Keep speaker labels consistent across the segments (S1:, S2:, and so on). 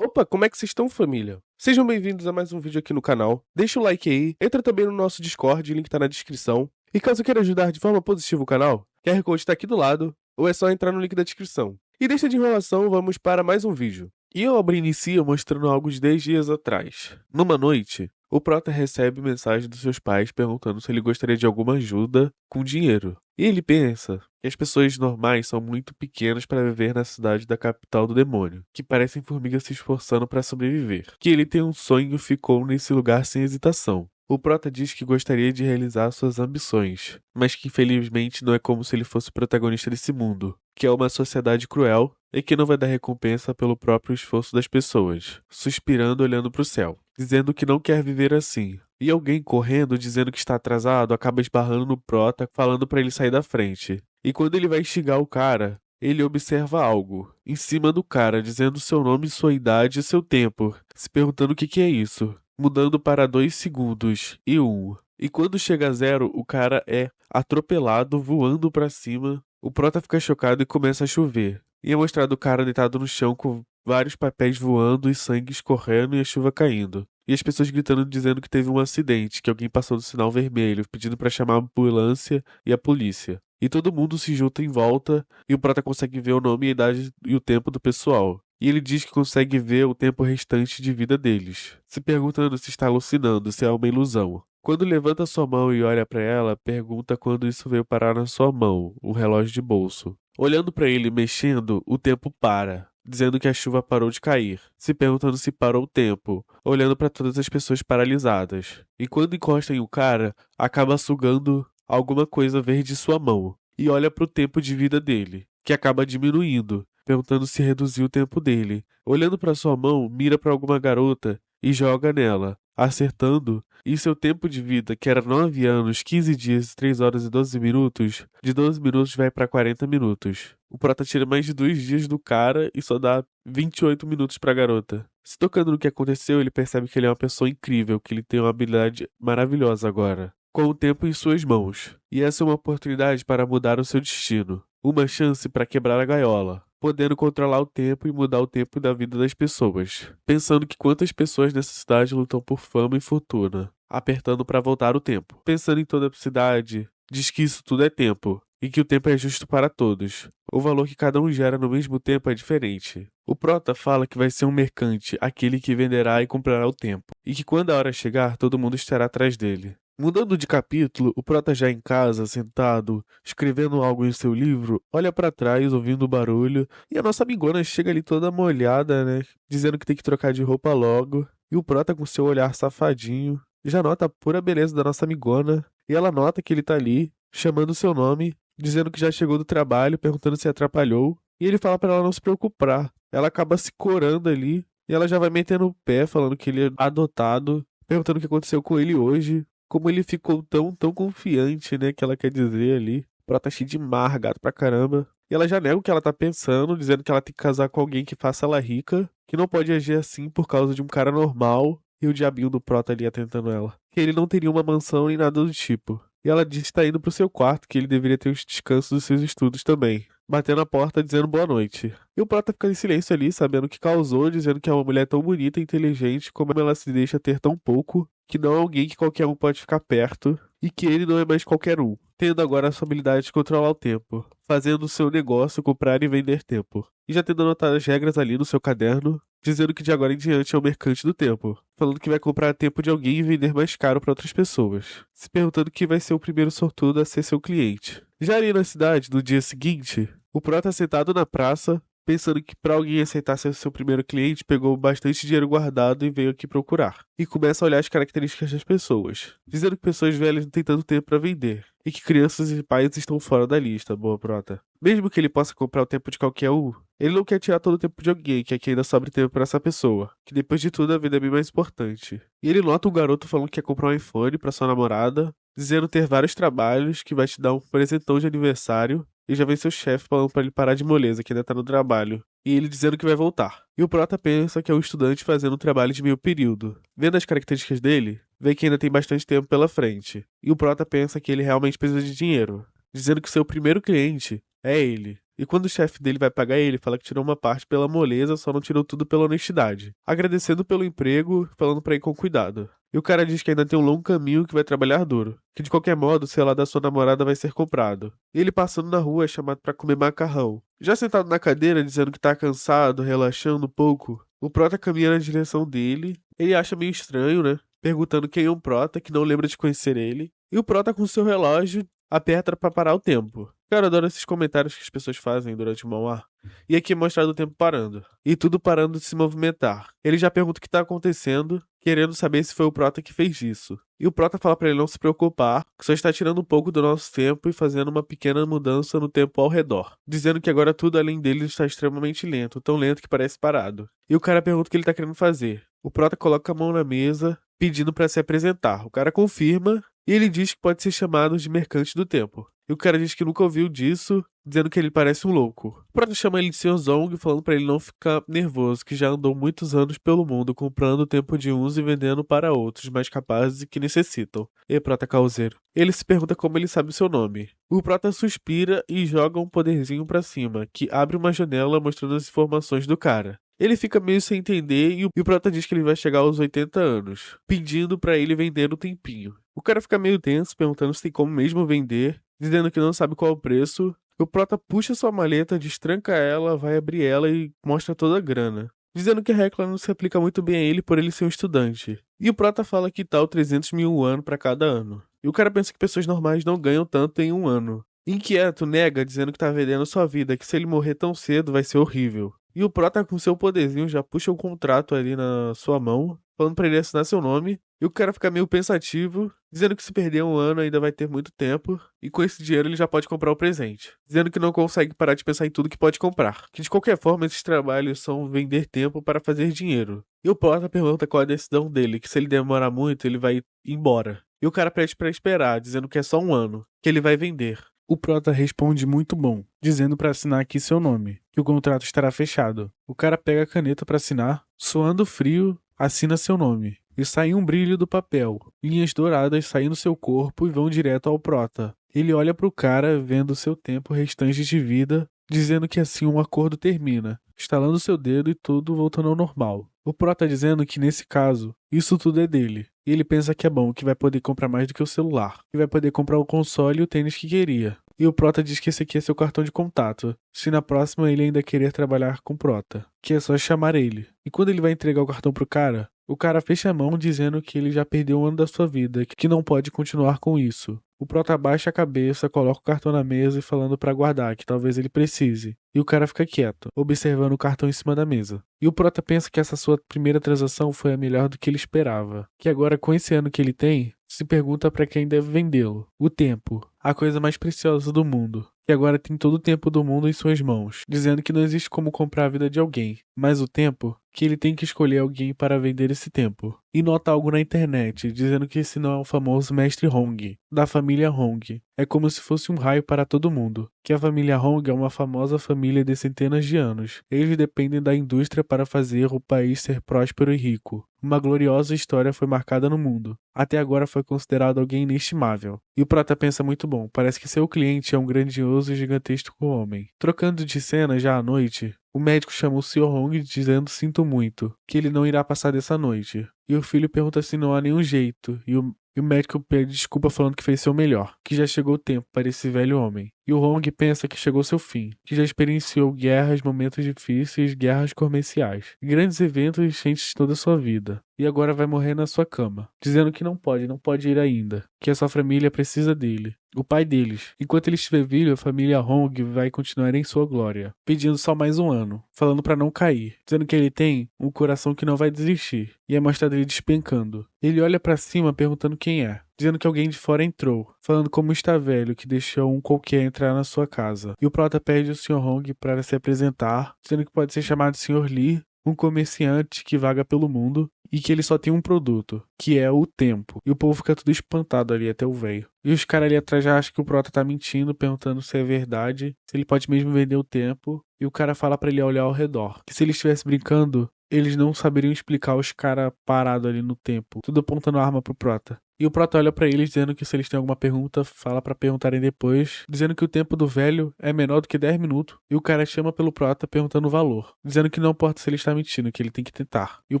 S1: Opa, como é que vocês estão, família? Sejam bem-vindos a mais um vídeo aqui no canal. Deixa o like aí, entra também no nosso Discord, o link tá na descrição. E caso queira ajudar de forma positiva o canal, QR Code tá aqui do lado, ou é só entrar no link da descrição. E deixa de enrolação, vamos para mais um vídeo. E a obra inicia mostrando algo de 10 dias atrás. Numa noite, o Prota recebe mensagem dos seus pais perguntando se ele gostaria de alguma ajuda com dinheiro. E ele pensa que as pessoas normais são muito pequenas para viver na cidade da capital do demônio, que parecem formigas se esforçando para sobreviver. Que ele tem um sonho e ficou nesse lugar sem hesitação. O Prota diz que gostaria de realizar suas ambições, mas que infelizmente não é como se ele fosse o protagonista desse mundo, que é uma sociedade cruel e que não vai dar recompensa pelo próprio esforço das pessoas, suspirando olhando para o céu, dizendo que não quer viver assim. E alguém correndo dizendo que está atrasado acaba esbarrando no Prota, falando para ele sair da frente. E quando ele vai instigar o cara, ele observa algo em cima do cara, dizendo seu nome, sua idade e seu tempo, se perguntando o que é isso, mudando para 2 segundos e 1. E quando chega a 0, o cara é atropelado, voando para cima. O Prota fica chocado e começa a chover. E é mostrado o cara deitado no chão com vários papéis voando e sangue escorrendo e a chuva caindo. E as pessoas gritando dizendo que teve um acidente, que alguém passou do sinal vermelho, pedindo para chamar a ambulância e a polícia. E todo mundo se junta em volta e o Prota consegue ver o nome, a idade e o tempo do pessoal. E ele diz que consegue ver o tempo restante de vida deles, se perguntando se está alucinando, se é uma ilusão. Quando levanta sua mão e olha para ela, pergunta quando isso veio parar na sua mão, um relógio de bolso. Olhando para ele mexendo, o tempo para, dizendo que a chuva parou de cair, se perguntando se parou o tempo, olhando para todas as pessoas paralisadas. E quando encosta em um cara, acaba sugando alguma coisa verde em sua mão e olha para o tempo de vida dele, que acaba diminuindo, perguntando se reduziu o tempo dele. Olhando para sua mão, mira para alguma garota e joga nela, acertando, e seu tempo de vida, que era 9 anos, 15 dias, 3 horas e 12 minutos, de 12 minutos vai para 40 minutos. O Prota tira mais de 2 dias do cara e só dá 28 minutos para a garota. Se tocando no que aconteceu, ele percebe que ele é uma pessoa incrível, que ele tem uma habilidade maravilhosa agora, com o tempo em suas mãos. E essa é uma oportunidade para mudar o seu destino. Uma chance para quebrar a gaiola, podendo controlar o tempo e mudar o tempo da vida das pessoas. Pensando que quantas pessoas nessa cidade lutam por fama e fortuna, apertando para voltar o tempo. Pensando em toda a cidade, diz que isso tudo é tempo, e que o tempo é justo para todos. O valor que cada um gera no mesmo tempo é diferente. O Prota fala que vai ser um mercante, aquele que venderá e comprará o tempo, e que quando a hora chegar, todo mundo estará atrás dele. Mudando de capítulo, o Prota já em casa, sentado, escrevendo algo em seu livro, olha pra trás, ouvindo o barulho, e a nossa amigona chega ali toda molhada, né, dizendo que tem que trocar de roupa logo, e o Prota com seu olhar safadinho, já nota a pura beleza da nossa amigona, e ela nota que ele tá ali, chamando seu nome, dizendo que já chegou do trabalho, perguntando se atrapalhou, e ele fala pra ela não se preocupar. Ela acaba se corando ali, e ela já vai metendo o pé, falando que ele é adotado, perguntando o que aconteceu com ele hoje, como ele ficou tão confiante, né, que ela quer dizer ali. Ela tá cheia de marra, gato pra caramba. E ela já nega o que ela tá pensando, dizendo que ela tem que casar com alguém que faça ela rica, que não pode agir assim por causa de um cara normal, e o diabinho do Prota ali atentando ela. Que ele não teria uma mansão nem nada do tipo. E ela diz que tá indo pro seu quarto, que ele deveria ter os descansos dos seus estudos também. Batendo a porta, dizendo boa noite. E o Prota fica em silêncio ali, sabendo o que causou, dizendo que é uma mulher tão bonita e inteligente, como ela se deixa ter tão pouco, que não é alguém que qualquer um pode ficar perto, e que ele não é mais qualquer um, tendo agora a sua habilidade de controlar o tempo, fazendo o seu negócio comprar e vender tempo, e já tendo anotado as regras ali no seu caderno, dizendo que de agora em diante é o mercante do tempo, falando que vai comprar tempo de alguém e vender mais caro para outras pessoas, se perguntando quem vai ser o primeiro sortudo a ser seu cliente. Já ali na cidade, no dia seguinte, o Prota sentado na praça, pensando que para alguém aceitar ser seu primeiro cliente, pegou bastante dinheiro guardado e veio aqui procurar. E começa a olhar as características das pessoas, dizendo que pessoas velhas não têm tanto tempo para vender, e que crianças e pais estão fora da lista, boa Prota. Mesmo que ele possa comprar o tempo de qualquer um, ele não quer tirar todo o tempo de alguém, quer que ainda sobre tempo para essa pessoa, que depois de tudo a vida é bem mais importante. E ele nota um garoto falando que quer comprar um iPhone para sua namorada, dizendo ter vários trabalhos, que vai te dar um presentão de aniversário, e já vem seu chefe falando pra ele parar de moleza, que ainda tá no trabalho. E ele dizendo que vai voltar. E o Prota pensa que é um estudante fazendo um trabalho de meio período. Vendo as características dele, vê que ainda tem bastante tempo pela frente. E o Prota pensa que ele realmente precisa de dinheiro, dizendo que seu primeiro cliente é ele. E quando o chefe dele vai pagar ele, fala que tirou uma parte pela moleza, só não tirou tudo pela honestidade. Agradecendo pelo emprego, falando pra ir com cuidado. E o cara diz que ainda tem um longo caminho que vai trabalhar duro. Que de qualquer modo, o celular da sua namorada vai ser comprado. E ele passando na rua é chamado pra comer macarrão. Já sentado na cadeira, dizendo que tá cansado, relaxando um pouco, o prota caminha na direção dele. Ele acha meio estranho, né? Perguntando quem é um prota, que não lembra de conhecer ele. E o prota com seu relógio aperta pra parar o tempo. Cara, eu adoro esses comentários que as pessoas fazem durante o Mauá. E aqui é mostrado o tempo parando. E tudo parando de se movimentar. Ele já pergunta o que tá acontecendo, querendo saber se foi o Prota que fez isso. E o Prota fala pra ele não se preocupar, que só está tirando um pouco do nosso tempo e fazendo uma pequena mudança no tempo ao redor. Dizendo que agora tudo além dele está extremamente lento, tão lento que parece parado. E o cara pergunta o que ele tá querendo fazer. O Prota coloca a mão na mesa, pedindo pra se apresentar. O cara confirma e ele diz que pode ser chamado de mercante do tempo. E o cara diz que nunca ouviu disso, dizendo que ele parece um louco. O Prota chama ele de Sr. Zong, falando pra ele não ficar nervoso, que já andou muitos anos pelo mundo, comprando o tempo de uns e vendendo para outros mais capazes e que necessitam. E Prota causeiro. Ele se pergunta como ele sabe o seu nome. O Prota suspira e joga um poderzinho pra cima, que abre uma janela mostrando as informações do cara. Ele fica meio sem entender e o Prota diz que ele vai chegar aos 80 anos, pedindo pra ele vender um tempinho. O cara fica meio tenso, perguntando se tem como mesmo vender, dizendo que não sabe qual é o preço. O Prota puxa sua maleta, destranca ela, vai abrir ela e mostra toda a grana, dizendo que a regra não se aplica muito bem a ele por ele ser um estudante. E o Prota fala que tal 300 mil ano para cada ano. E o cara pensa que pessoas normais não ganham tanto em um ano. Inquieto, nega, dizendo que tá vendendo sua vida, que se ele morrer tão cedo vai ser horrível. E o Prota com seu poderzinho já puxa um contrato ali na sua mão, falando pra ele assinar seu nome. E o cara fica meio pensativo, dizendo que se perder um ano ainda vai ter muito tempo, e com esse dinheiro ele já pode comprar o presente. Dizendo que não consegue parar de pensar em tudo que pode comprar. Que de qualquer forma esses trabalhos são vender tempo para fazer dinheiro. E o Prota pergunta qual é a decisão dele, que se ele demorar muito ele vai embora. E o cara pede pra esperar, dizendo que é só um ano, que ele vai vender. O Prota responde muito bom, dizendo pra assinar aqui seu nome, que o contrato estará fechado. O cara pega a caneta pra assinar, suando frio, assina seu nome. E sai um brilho do papel. Linhas douradas saem do seu corpo e vão direto ao Prota. Ele olha pro cara, vendo seu tempo restante de vida, dizendo que assim um acordo termina, estalando seu dedo e tudo voltando ao normal. O Prota dizendo que nesse caso, isso tudo é dele. E ele pensa que é bom, que vai poder comprar mais do que o celular. Que vai poder comprar o console e o tênis que queria. E o Prota diz que esse aqui é seu cartão de contato, se na próxima ele ainda querer trabalhar com o Prota, que é só chamar ele. E quando ele vai entregar o cartão pro cara, o cara fecha a mão dizendo que ele já perdeu um ano da sua vida, que não pode continuar com isso. O Prota abaixa a cabeça, coloca o cartão na mesa e falando pra guardar, que talvez ele precise. E o cara fica quieto, observando o cartão em cima da mesa. E o Prota pensa que essa sua primeira transação foi a melhor do que ele esperava. Que agora, com esse ano que ele tem, se pergunta pra quem deve vendê-lo. O tempo, a coisa mais preciosa do mundo. Que agora tem todo o tempo do mundo em suas mãos, dizendo que não existe como comprar a vida de alguém, mas o tempo, que ele tem que escolher alguém para vender esse tempo. E nota algo na internet, dizendo que esse não é o famoso Mestre Hong, da família Hong. É como se fosse um raio para todo mundo. Que a família Hong é uma famosa família de centenas de anos. Eles dependem da indústria para fazer o país ser próspero e rico. Uma gloriosa história foi marcada no mundo. Até agora foi considerado alguém inestimável. E o Prota pensa muito bom, parece que seu cliente é um grandioso e gigantesco homem. Trocando de cena já à noite, o médico chama o Sr. Hong dizendo sinto muito, que ele não irá passar dessa noite. E o filho pergunta se não há nenhum jeito, e o médico pede desculpa falando que fez seu melhor, que já chegou o tempo para esse velho homem. E o Hong pensa que chegou seu fim, que já experienciou guerras, momentos difíceis, guerras comerciais, grandes eventos enchentes toda a sua vida. E agora vai morrer na sua cama, dizendo que não pode ir ainda, que a sua família precisa dele. O pai deles. Enquanto ele estiver vivo, a família Hong vai continuar em sua glória, pedindo só mais um ano, falando para não cair, dizendo que ele tem um coração que não vai desistir, e é mostrado ele despencando. Ele olha para cima perguntando quem é, dizendo que alguém de fora entrou, falando como está velho que deixou um qualquer entrar na sua casa. E o Prota pede o Sr. Hong para se apresentar, dizendo que pode ser chamado Sr. Lee, um comerciante que vaga pelo mundo e que ele só tem um produto, que é o tempo. E o povo fica tudo espantado ali, até o velho. E os caras ali atrás já acham que o Prota tá mentindo, perguntando se é verdade, se ele pode mesmo vender o tempo. E o cara fala pra ele olhar ao redor, que se ele estivesse brincando,
S2: eles não saberiam explicar os caras parados ali no tempo, tudo apontando a arma pro Prota. E o Prota olha pra eles dizendo que se eles têm alguma pergunta, fala pra perguntarem depois, dizendo que o tempo do velho é menor do que 10 minutos. E o cara chama pelo Prota perguntando o valor, dizendo que não importa se ele está mentindo, que ele tem que tentar. E o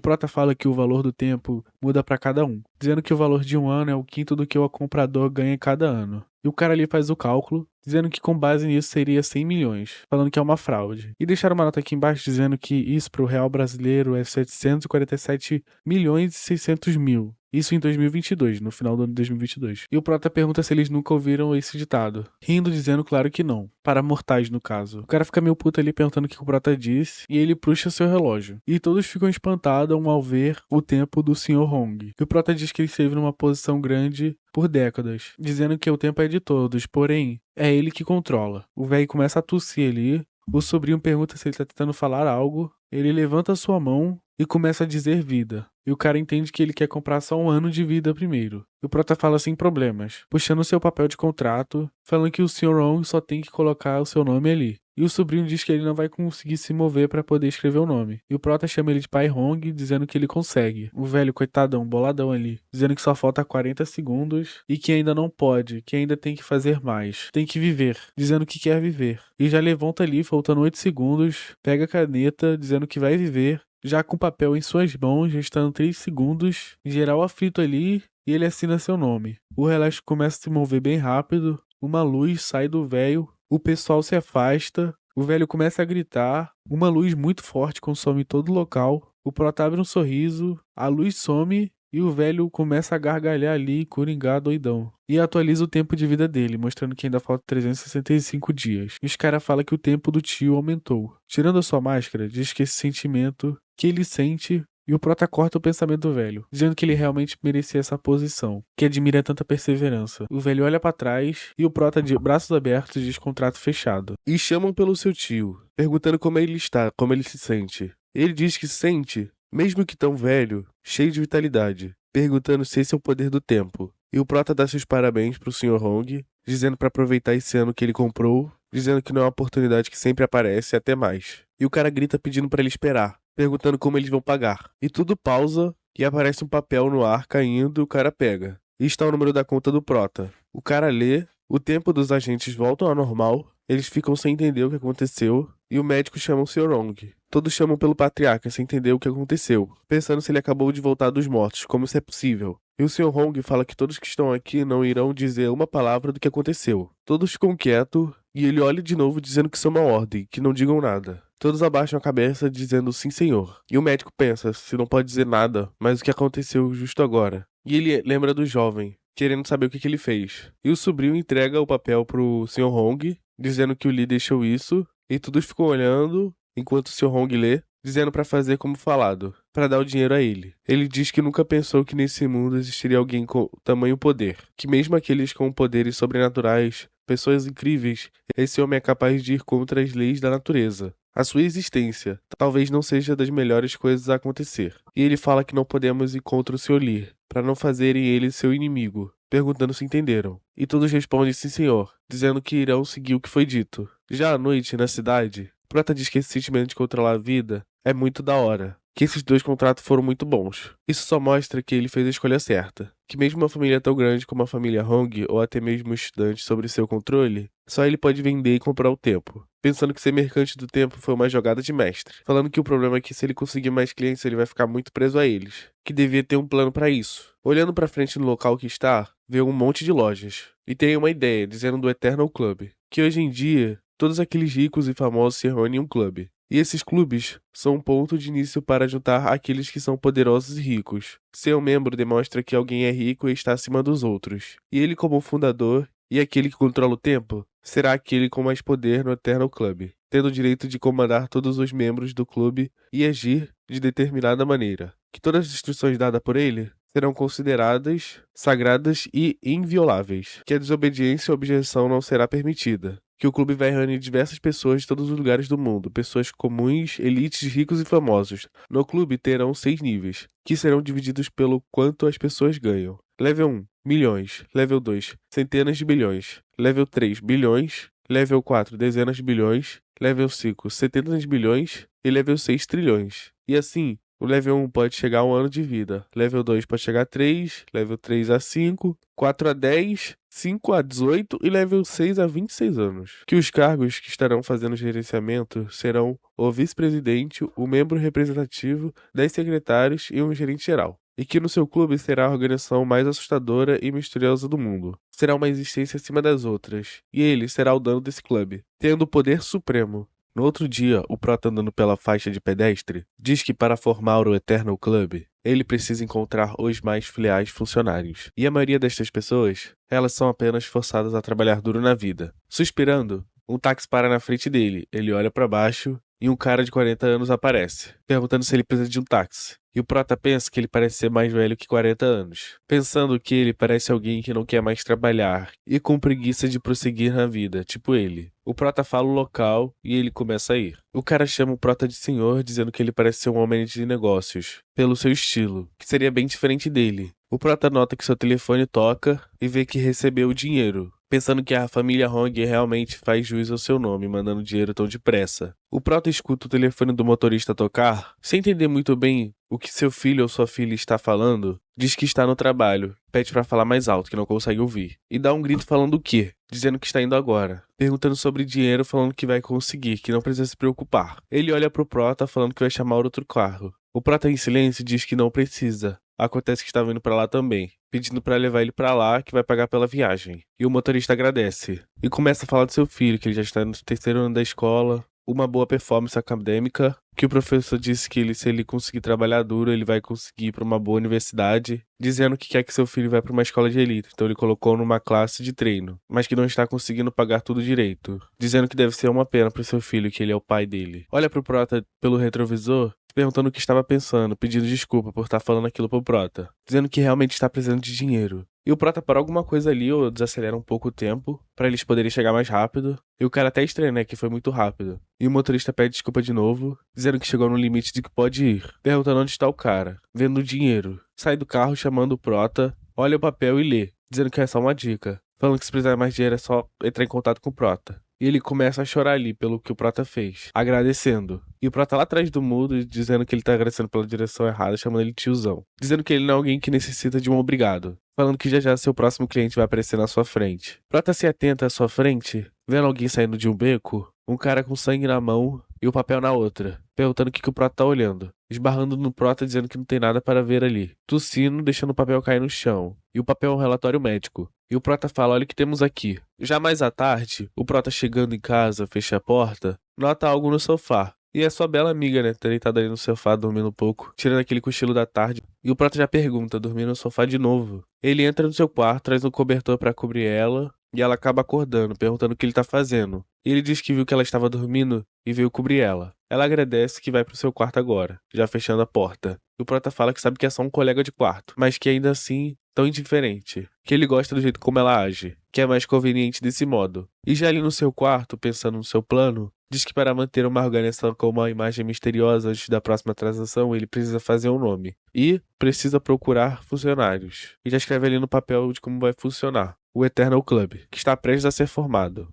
S2: Prota fala que o valor do tempo muda pra cada um, dizendo que o valor de um ano é o quinto do que o comprador ganha cada ano. E o cara ali faz o cálculo, dizendo que com base nisso seria 100 milhões, falando que é uma fraude. E deixaram uma nota aqui embaixo dizendo que isso pro real brasileiro é 747 milhões e 600 mil. Isso em 2022, no final do ano de 2022. E o Prota pergunta se eles nunca ouviram esse ditado, rindo, dizendo claro que não, para mortais no caso. O cara fica meio puto ali perguntando o que o Prota disse, e ele puxa seu relógio. E todos ficam espantados ao ver o tempo do Sr. Hong. E o Prota diz que ele esteve numa posição grande por décadas, dizendo que o tempo é de todos, porém, é ele que controla. O velho começa a tossir ali, o sobrinho pergunta se ele tá tentando falar algo, ele levanta sua mão e começa a dizer vida. E o cara entende que ele quer comprar só um ano de vida primeiro. E o Prota fala sem problemas, puxando seu papel de contrato, falando que o Sr. Hong só tem que colocar o seu nome ali. E o sobrinho diz que ele não vai conseguir se mover para poder escrever o nome. E o Prota chama ele de pai Hong, dizendo que ele consegue. O velho, coitadão, boladão ali, dizendo que só falta 40 segundos e que ainda não pode, que ainda tem que fazer mais. Tem que viver, dizendo que quer viver. E já levanta ali, faltando 8 segundos, pega a caneta, dizendo que vai viver, já com o papel em suas mãos, restando 3 segundos, geral aflito ali, e ele assina seu nome. O relógio começa a se mover bem rápido, uma luz sai do velho, o pessoal se afasta, o velho começa a gritar, uma luz muito forte consome todo o local, o Prota abre um sorriso, a luz some e o velho começa a gargalhar ali, coringar doidão. E atualiza o tempo de vida dele, mostrando que ainda falta 365 dias. E os caras falam que o tempo do tio aumentou. Tirando a sua máscara, diz que esse sentimento que ele sente. E o Prota corta o pensamento do velho, dizendo que ele realmente merecia essa posição, que admira tanta perseverança. O velho olha pra trás e o Prota, de braços abertos, diz contrato fechado.
S1: E chamam pelo seu tio, perguntando como ele está, como ele se sente. Ele diz que se sente, mesmo que tão velho, cheio de vitalidade, perguntando se esse é o poder do tempo. E o Prota dá seus parabéns pro Sr. Hong, dizendo para aproveitar esse ano que ele comprou, dizendo que não é uma oportunidade que sempre aparece e até mais. E o cara grita pedindo para ele esperar, perguntando como eles vão pagar. E tudo pausa e aparece um papel no ar caindo e o cara pega. E está o número da conta do Prota. O cara lê, o tempo dos agentes voltam ao normal, eles ficam sem entender o que aconteceu e o médico chama o Sr. Hong. Todos chamam pelo patriarca sem entender o que aconteceu, pensando se ele acabou de voltar dos mortos, como isso é possível. E o Sr. Hong fala que todos que estão aqui não irão dizer uma palavra do que aconteceu. Todos ficam quietos e ele olha de novo dizendo que isso é uma ordem, que não digam nada. Todos abaixam a cabeça dizendo sim, senhor. E o médico pensa se não pode dizer nada, mas o que aconteceu justo agora. E ele lembra do jovem, querendo saber o que ele fez. E o sobrinho entrega o papel pro Sr. Hong, dizendo que o Lee deixou isso, e todos ficam olhando enquanto o Sr. Hong lê, dizendo para fazer como falado, para dar o dinheiro a ele. Ele diz que nunca pensou que nesse mundo existiria alguém com tamanho poder, que mesmo aqueles com poderes sobrenaturais, pessoas incríveis, esse homem é capaz de ir contra as leis da natureza. A sua existência talvez não seja das melhores coisas a acontecer. E ele fala que não podemos ir contra o Sr. Lee, para não fazerem ele seu inimigo, perguntando se entenderam. E todos respondem sim, senhor, dizendo que irão seguir o que foi dito. Já à noite, na cidade, Prota diz que esse sentimento de controlar a vida é muito da hora, que esses dois contratos foram muito bons. Isso só mostra que ele fez a escolha certa, que mesmo uma família tão grande como a família Hong, ou até mesmo estudantes sobre seu controle, só ele pode vender e comprar o tempo. Pensando que ser mercante do tempo foi uma jogada de mestre, falando que o problema é que se ele conseguir mais clientes ele vai ficar muito preso a eles, que devia ter um plano para isso. Olhando para frente no local que está, vê um monte de lojas, e tem uma ideia, dizendo do Eternal Club, que hoje em dia todos aqueles ricos e famosos se reúnem em um clube. E esses clubes são um ponto de início para juntar aqueles que são poderosos e ricos. Ser um membro demonstra que alguém é rico e está acima dos outros. E ele, como fundador e aquele que controla o tempo, será aquele com mais poder no Eternal Club, tendo o direito de comandar todos os membros do clube e agir de determinada maneira. Que todas as instruções dadas por ele serão consideradas sagradas e invioláveis. Que a desobediência ou objeção não será permitida. Que o clube vai reunir diversas pessoas de todos os lugares do mundo, pessoas comuns, elites, ricos e famosos. No clube terão 6 níveis, que serão divididos pelo quanto as pessoas ganham. Level 1, milhões. Level 2, centenas de bilhões. Level 3, bilhões. Level 4, dezenas de bilhões. Level 5, centenas de bilhões. E level 6, trilhões. E assim, o level 1 pode chegar a 1 ano de vida. Level 2 pode chegar a 3. Level 3 a 5. 4 a 10. 5 a 18 e level 6 a 26 anos. Que os cargos que estarão fazendo gerenciamento serão o vice-presidente, o membro representativo, 10 secretários e um gerente geral. E que no seu clube será a organização mais assustadora e misteriosa do mundo. Será uma existência acima das outras. E ele será o dono desse clube, tendo o poder supremo. No outro dia, o Prota andando pela faixa de pedestre diz que para formar o Eternal Club, ele precisa encontrar os mais leais funcionários. E a maioria destas pessoas, elas são apenas forçadas a trabalhar duro na vida. Suspirando, um táxi para na frente dele. Ele olha para baixo e um cara de 40 anos aparece, perguntando se ele precisa de um táxi. E o Prota pensa que ele parece ser mais velho que 40 anos, pensando que ele parece alguém que não quer mais trabalhar e com preguiça de prosseguir na vida, tipo ele. O Prota fala o local e ele começa a ir. O cara chama o Prota de senhor, dizendo que ele parece ser um homem de negócios, pelo seu estilo, que seria bem diferente dele. O Prota nota que seu telefone toca e vê que recebeu o dinheiro, pensando que a família Hong realmente faz jus ao seu nome, mandando dinheiro tão depressa. O Prota escuta o telefone do motorista tocar, sem entender muito bem o que seu filho ou sua filha está falando. Diz que está no trabalho, pede para falar mais alto, que não consegue ouvir, e dá um grito falando o quê? Dizendo que está indo agora, perguntando sobre dinheiro, falando que vai conseguir, que não precisa se preocupar. Ele olha pro Prota falando que vai chamar outro carro. O Prota em silêncio diz que não precisa. Acontece que estava indo pra lá também, pedindo pra levar ele pra lá, que vai pagar pela viagem. E o motorista agradece. E começa a falar do seu filho, que ele já está no terceiro ano da escola, uma boa performance acadêmica, que o professor disse que se ele conseguir trabalhar duro, ele vai conseguir ir pra uma boa universidade, dizendo que quer que seu filho vá pra uma escola de elite, então ele colocou numa classe de treino, mas que não está conseguindo pagar tudo direito, dizendo que deve ser uma pena pro seu filho, que ele é o pai dele. Olha pro Prota pelo retrovisor, perguntando o que estava pensando, pedindo desculpa por estar falando aquilo pro Prota, dizendo que realmente está precisando de dinheiro. E o Prota para alguma coisa ali ou desacelera um pouco o tempo, pra eles poderem chegar mais rápido. E o cara até estranha, né, que foi muito rápido. E o motorista pede desculpa de novo, dizendo que chegou no limite de que pode ir, perguntando onde está o cara, vendo o dinheiro. Sai do carro chamando o Prota, olha o papel e lê, dizendo que é só uma dica, falando que se precisar mais dinheiro é só entrar em contato com o Prota. E ele começa a chorar ali pelo que o Prota fez, agradecendo. E o Prota lá atrás do muro, dizendo que ele tá agradecendo pela direção errada, chamando ele de tiozão. Dizendo que ele não é alguém que necessita de um obrigado. Falando que já seu próximo cliente vai aparecer na sua frente. Prota se atenta à sua frente, vendo alguém saindo de um beco, um cara com sangue na mão e o papel na outra, perguntando o que o Prota tá olhando. Esbarrando no Prota, dizendo que não tem nada para ver ali. Tossindo, deixando o papel cair no chão. E o papel é um relatório médico. E o Prota fala, olha o que temos aqui. Já mais à tarde, o Prota chegando em casa, fecha a porta, nota algo no sofá. E é sua bela amiga, né? Tá deitada ali no sofá, dormindo um pouco, tirando aquele cochilo da tarde. E o Prota já pergunta, dormindo no sofá de novo. Ele entra no seu quarto, traz um cobertor pra cobrir ela, e ela acaba acordando, perguntando o que ele tá fazendo. E ele diz que viu que ela estava dormindo e veio cobrir ela. Ela agradece que vai pro seu quarto agora, já fechando a porta. E o Prota fala que sabe que é só um colega de quarto, mas que ainda assim, tão indiferente. Que ele gosta do jeito como ela age, que é mais conveniente desse modo. E já ali no seu quarto, pensando no seu plano, diz que para manter uma organização com uma imagem misteriosa antes da próxima transação, ele precisa fazer um nome. E precisa procurar funcionários. E já escreve ali no papel de como vai funcionar o Eternal Club, que está prestes a ser formado.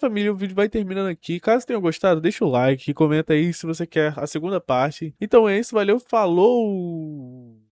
S1: Família, o vídeo vai terminando aqui. Caso tenham gostado, deixa o like, comenta aí se você quer a segunda parte. Então é isso, valeu, falou!